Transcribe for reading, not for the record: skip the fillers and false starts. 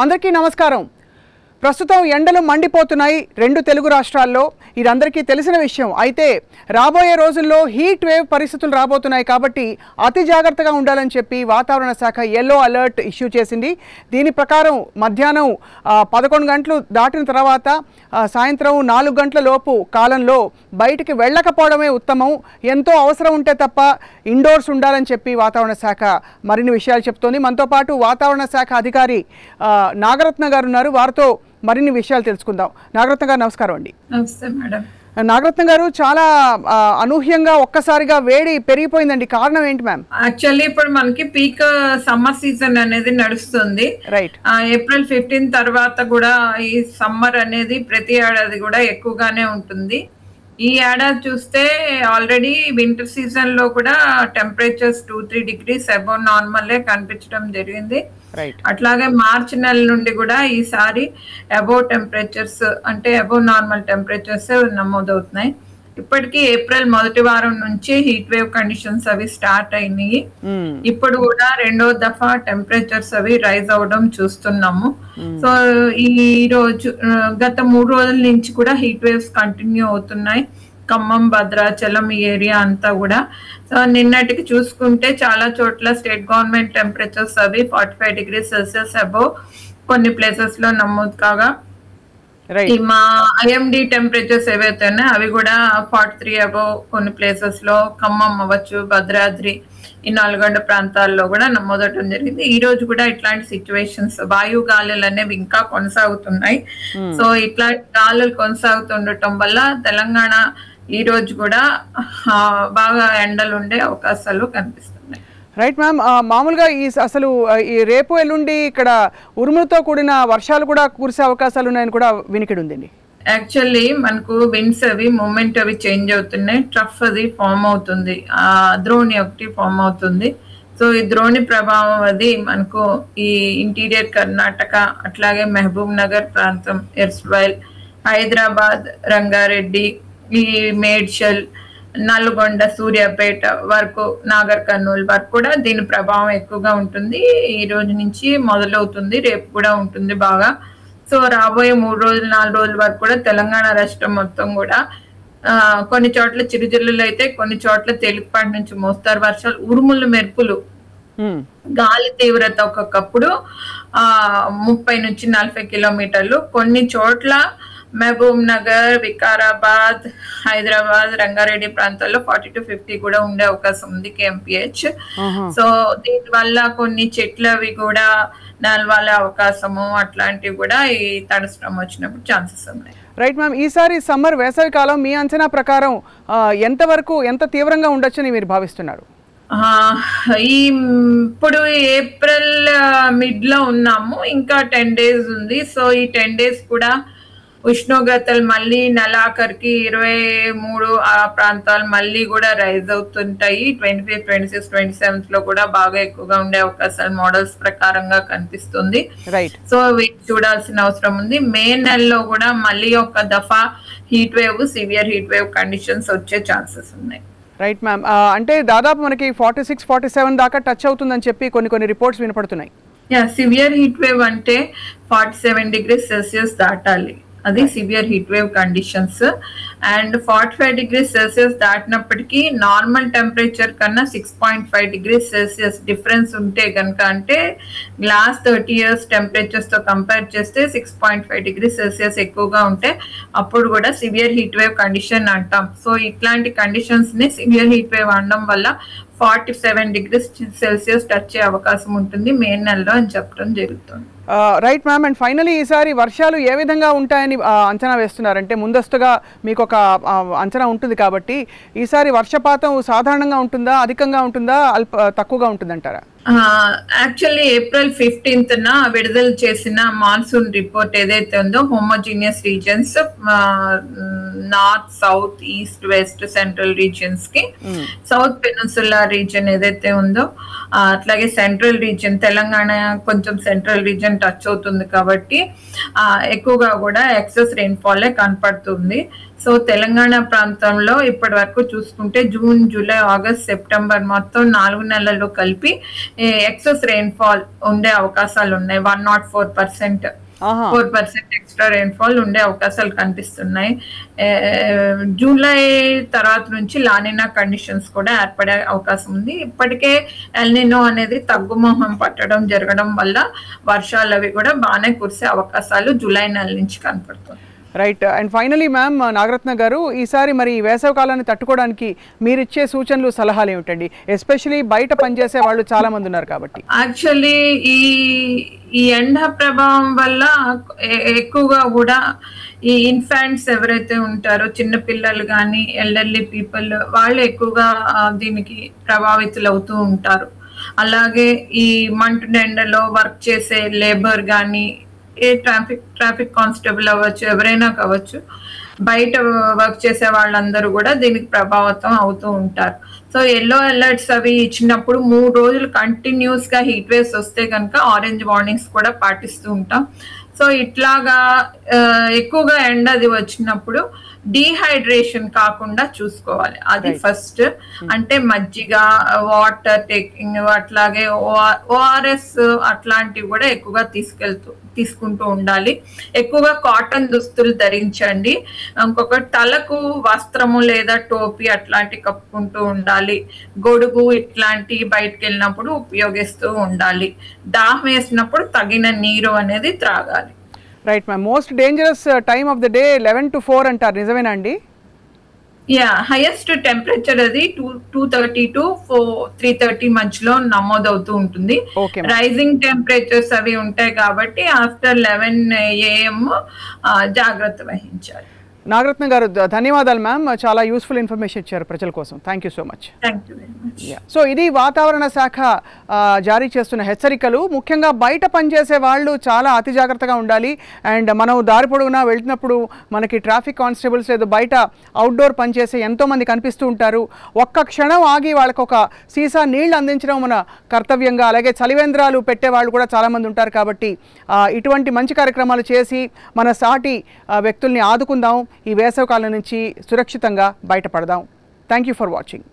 అందరికీ నమస్కారం. ప్రస్తుతం ఎండలు మండిపోతున్నాయి రెండు తెలుగు రాష్ట్రాల్లో. ఇది అందరికీ తెలిసిన విషయం. అయితే రాబోయే రోజుల్లో హీట్ వేవ్ పరిస్థితులు రాబోతున్నాయి కాబట్టి అతి జాగ్రత్తగా ఉండాలని చెప్పి వాతావరణ శాఖ యెల్లో అలర్ట్ ఇష్యూ చేసింది. దీని ప్రకారం మధ్యాహ్నం 11 గంటలు దాటిన తర్వాత సాయంత్రం 4 గంటల లోపు కాలంలో బయటికి వెళ్ళకపోవడమే ఉత్తమం, ఎంతో అవసరం ఉంటే తప్ప ఇండోర్స్ ఉండాలని చెప్పి వాతావరణ శాఖ మరిన్ని విషయాలు చెప్తోంది. మనతో పాటు వాతావరణ శాఖ అధికారి నాగరత్న గారు ఉన్నారు. వారితో మరిన్ని విషయాలు తెలుసుకుందాం. నాగరత్న గారు నమస్కారం అండి. నమస్తే మేడం. నాగరత్న గారు, చాలా అనూహ్యంగా ఒక్కసారిగా వేడి పెరిగిపోయిందండి. కారణం ఏంటి మ్యామ్? యాక్చువల్లీ ఇప్పుడు మనకి పీక్ సమ్మర్ సీజన్ అనేది నడుస్తుంది. రైట్. ఏప్రిల్ 15 తర్వాత కూడా ఈ సమ్మర్ అనేది ప్రతి ఏడాది కూడా ఎక్కువగానే ఉంటుంది. ఈ ఏడాది చూస్తే ఆల్రెడీ వింటర్ సీజన్ లో కూడా టెంపరేచర్స్ 2-3 degrees అబౌవ్ నార్మల్ కనిపించడం జరిగింది. అట్లాగే మార్చి నెల నుండి కూడా ఈసారి అబౌవ్ టెంపరేచర్స్ అంటే అబౌవ్ నార్మల్ టెంపరేచర్స్ నమోదవుతున్నాయి. ఇప్పటికీ ఏప్రిల్ మొదటి వారం నుంచి హీట్ వేవ్ కండిషన్స్ అవి స్టార్ట్ అయినాయి. ఇప్పుడు కూడా రెండో దఫా టెంపరేచర్స్ అవి రైజ్ అవడం చూస్తున్నాము. సో ఈ రోజు గత 3 రోజుల నుంచి కూడా హీట్ వేవ్స్ కంటిన్యూ అవుతున్నాయి. ఖమ్మం, భద్రాచలం ఈ ఏరియా అంతా కూడా. సో నిన్నటికి చూసుకుంటే చాలా చోట్ల స్టేట్ గవర్నమెంట్ టెంపరేచర్స్ అవి 45 degrees Celsius అబౌవ్ కొన్ని ప్లేసెస్ లో నమోదు కాగా, మా ఐఎండి టెంపరేచర్స్ ఏవైతే ఉన్నాయో అవి కూడా 43 అబౌవ్ కొన్ని ప్లేసెస్ లో, ఖమ్మం అవ్వచ్చు, భద్రాద్రి, ఈ నల్గొండ ప్రాంతాల్లో కూడా నమోదవడం జరిగింది. ఈ రోజు కూడా ఇట్లాంటి సిచ్యువేషన్స్, వాయు గాలులు అనేవి ఇంకా కొనసాగుతున్నాయి. సో ఇట్లాంటి గాలులు కొనసాగుతుండటం వల్ల తెలంగాణ ఈ రోజు కూడా బాగా ఎండలు ఉండే అవకాశాలు కనిపిస్తున్నాయి. Right ma'am. మామూలుగా అసలు ఈ రేపు ఎల్లుండి ఇక్కడ ఉరుములతో కూడిన వర్షాలు కూడా కురిసే అవకాశాలు ఉన్నాయని కూడా వినికిడి ఉందండి. యాక్చువల్లీ మనకు విండ్స్ అవి మూమెంట్ అవి చేంజ్ అవుతున్నాయి. ట్రఫ్ అది ఫామ్ అవుతుంది, ద్రోణి ఒకటి ఫామ్ అవుతుంది. సో ఈ ద్రోణి ప్రభావం అది మనకు ఈ ఇంటీరియర్ కర్ణాటక, అట్లాగే మహబూబ్ నగర్ ప్రాంతం, ఎర్స్వైల్, హైదరాబాద్, రంగారెడ్డి, ఈ మేడ్చల్, నల్గొండ, సూర్యాపేట వరకు, నాగర్ కర్నూలు వరకు కూడా దీని ప్రభావం ఎక్కువగా ఉంటుంది. ఈ రోజు నుంచి మొదలవుతుంది, రేపు కూడా ఉంటుంది బాగా. సో రాబోయే 3 రోజులు 4 రోజుల వరకు కూడా తెలంగాణ రాష్ట్రం మొత్తం కూడా కొన్ని చోట్ల చిరుజల్లులు అయితే, కొన్ని చోట్ల తేలికపాటి నుంచి మోస్తారు వర్షాలు, ఉరుములు, మెరుపులు, గాలి తీవ్రత ఒక్కొక్కప్పుడు 30 నుంచి 40 కిలోమీటర్లు, కొన్ని చోట్ల మహబూబ్ నగర్, వికారాబాద్, హైదరాబాద్, రంగారెడ్డి ప్రాంతాల్లో 40 to 50 కూడా ఉండే అవకాశం ఉంది kmph. సో దీని వల్ల కొన్ని చెట్లవి కూడా నలవాలే అవకాశము అట్లాంటివి కూడా ఈ తడుస్ట్రం వచ్చినప్పుడు ఛాన్సెస్ ఉన్నాయి. Right ma'am. ఈసారి సమ్మర్ వేసవి కాలం మీ అంచనా ప్రకారం ఎంత తీవ్రంగా ఉండొచ్చని మీరు భావిస్తున్నారు? ఇప్పుడు ఏప్రిల్ మిడ్ లో ఉన్నాము, ఇంకా 10 days ఉంది. సో ఈ 10 days కూడా ఉష్ణోగ్రతలు మళ్ళీ నెలాఖరికి 23 ఆ ప్రాంతాలు మళ్ళీ కూడా రైజ్ అవుతుంటాయి. 25, 26, 27 లో కూడా బాగా ఎక్కువగా ఉండే అవకాశాలు మోడల్స్ ప్రకారంగా కనిపిస్తుంది. సో చూడాల్సిన అవసరం ఉంది. మే నెలలో కూడా మళ్ళీ ఒక దఫా heat wave, severe heat wave conditions వచ్చే ఛాన్సెస్ ఉన్నాయి. Right ma'am. అంటే దాదాపు మనకి 46, 47 దాకా టచ్ అవుతుందని చెప్పి కొన్ని రిపోర్ట్స్ వినపడుతున్నాయి. సివియర్ హీట్ వేవ్ అంటే 47 degrees Celsius దాటాలి, అది severe heat wave conditions. And 45 degrees Celsius దాటినప్పటికీ నార్మల్ టెంపరేచర్ కన్నా 6.5 degrees Celsius డిఫరెన్స్ ఉంటే కనుక, అంటే లాస్ట్ 30 years టెంపరేచర్స్ తో కంపేర్ చేస్తే 6.5 degrees Celsius ఎక్కువగా ఉంటే అప్పుడు కూడా సివియర్ హీట్ వేవ్ కండిషన్ అంటాం. సో ఇట్లాంటి కండిషన్స్ ని సివియర్ హీట్ వేవ్ అనడం వల్ల 47 degrees Celsius టచ్ అయ్యే అవకాశం ఉంటుంది మే నెలలో అని చెప్పడం జరుగుతుంది. Right ma'am. అండ్ ఫైనలీ ఈసారి వర్షాలు ఏ విధంగా ఉంటాయని అంచనా వేస్తున్నారంటే, ముందస్తుగా మీకు ఒక అంచనా ఉంటుంది కాబట్టి ఈసారి వర్షపాతం సాధారణంగా ఉంటుందా, అధికంగా ఉంటుందా, తక్కువగా ఉంటుందంటారా? యాక్చువల్లీ ఏప్రిల్ 15న విడుదల చేసిన మాన్సూన్ రిపోర్ట్ ఏదైతే ఉందో homogeneous reasons, north, south, east, west, central regions కి, సౌత్ పెనిన్సులా రీజియన్ ఏదైతే ఉందో, అట్లాగే సెంట్రల్ రీజియన్ తెలంగాణ కొంచెం సెంట్రల్ రీజియన్ టచ్ అవుతుంది కాబట్టి ఎక్కువగా కూడా ఎక్సెస్ రెయిన్ఫాల్ కనపడుతుంది. సో తెలంగాణ ప్రాంతంలో ఇప్పటి వరకు చూసుకుంటే జూన్, జూలై, ఆగస్ట్, సెప్టెంబర్ మొత్తం 4 నెలల్లో కలిపి ఎక్సెస్ రెయిన్ఫాల్ ఉండే అవకాశాలు ఉన్నాయి. 104%. 4% ఎక్స్ట్రా రెయిన్ఫాల్ ఉండే అవకాశాలు కనిపిస్తున్నాయి. జూలై తర్వాత నుంచి లానినా కండిషన్స్ కూడా ఏర్పడే అవకాశం ఉంది. ఇప్పటికే ఎల్నినో అనేది తగ్గుమోహం పట్టడం జరగడం వల్ల వర్షాలు అవి కూడా బాగానే కురిసే అవకాశాలు జూలై నెల నుంచి కనపడుతుంది. Right. And finally ma'am, Nagaratna garu, ఈసారి మరి వేసవి కాలాన్ని తట్టుకోవడానికి మీరిచ్చే సూచనలు, సలహాలు ఏమిటండి? ఎస్పెషలీ బయట పనిచేసే వాళ్ళు చాలా మంది ఉన్నారు కాబట్టి. యాక్చువల్లీ ఈ ఎండ ప్రభావం వల్ల ఎక్కువగా కూడా ఈ ఇన్ఫాంట్స్ ఎవరైతే ఉంటారో, చిన్న పిల్లలు కానీ ఎల్డర్లీ పీపుల్, వాళ్ళు ఎక్కువగా దీనికి ప్రభావితులు అవుతూ ఉంటారు. అలాగే ఈ మంటు ఎండలో వర్క్ చేసే లేబర్ కానీ, ఏ ట్రాఫిక్ కానిస్టేబుల్ అవ్వచ్చు, ఎవరైనా కావచ్చు, బయట వర్క్ చేసే వాళ్ళందరూ కూడా దీనికి ప్రభావితం అవుతూ ఉంటారు. సో ఎల్లో అలర్ట్స్ అవి ఇచ్చినప్పుడు 3 రోజులు కంటిన్యూస్ గా హీట్ వేవ్స్ వస్తే కనుక ఆరెంజ్ వార్నింగ్స్ కూడా పాటిస్తూ ఉంటాం. సో ఇట్లాగా ఎక్కువగా ఎండ అది వచ్చినప్పుడు డీహైడ్రేషన్ కాకుండా చూసుకోవాలి. అది ఫస్ట్. అంటే మజ్జిగ, వాటర్ టేకింగ్, అట్లాగే ఓఆర్ఎస్ అట్లాంటివి కూడా ఎక్కువగా తీసుకుంటూ ఉండాలి. ఎక్కువగా కాటన్ దుస్తులు ధరించండి. ఇంకొకటి, తలకు వస్త్రము లేదా టోపీ అట్లాంటి కప్పుకుంటూ ఉండాలి. గొడుగు ఇట్లాంటి బయటకు వెళ్ళినప్పుడు ఉపయోగిస్తూ ఉండాలి. దాహం వేసినప్పుడు తగిన నీరు అనేది త్రాగాలి. Right ma'am. Most dangerous time of the day 11 to 4 అంటారు, నిజమేనా అండి? హైయెస్ట్ టెంపరేచర్ అది 230 to 330 మధ్యలో నమోదవుతూ ఉంటుంది. రైజింగ్ టెంపరేచర్స్ అవి ఉంటాయి కాబట్టి ఆఫ్టర్ 11 AM జాగ్రత్త వహించాలి. నాగరత్న గారు, ధన్యవాదాలు మ్యామ్. చాలా యూస్ఫుల్ ఇన్ఫర్మేషన్ ఇచ్చారు ప్రజల కోసం. Thank you so much. So ఇది వాతావరణ శాఖ జారీ చేస్తున్న హెచ్చరికలు. ముఖ్యంగా బయట పనిచేసే వాళ్ళు చాలా అతి జాగ్రత్తగా ఉండాలి. అండ్ మనం దారి పొడుగునా వెళ్తున్నప్పుడు మనకి ట్రాఫిక్ కానిస్టేబుల్స్ లేదా బయట అవుట్డోర్ పనిచేసే ఎంతోమంది కనిపిస్తూ ఉంటారు. ఒక్క క్షణం ఆగి వాళ్ళకు ఒక సీసా నీళ్లు అందించడం మన కర్తవ్యంగా, అలాగే చలివేంద్రాలు పెట్టే వాళ్ళు కూడా చాలామంది ఉంటారు. కాబట్టి ఇటువంటి మంచి కార్యక్రమాలు చేసి మన సాటి వ్యక్తుల్ని ఆదుకుందాం. ఈ వేసవికాలం నుంచి సురక్షితంగా బయటపడదాం. Thank you for watching.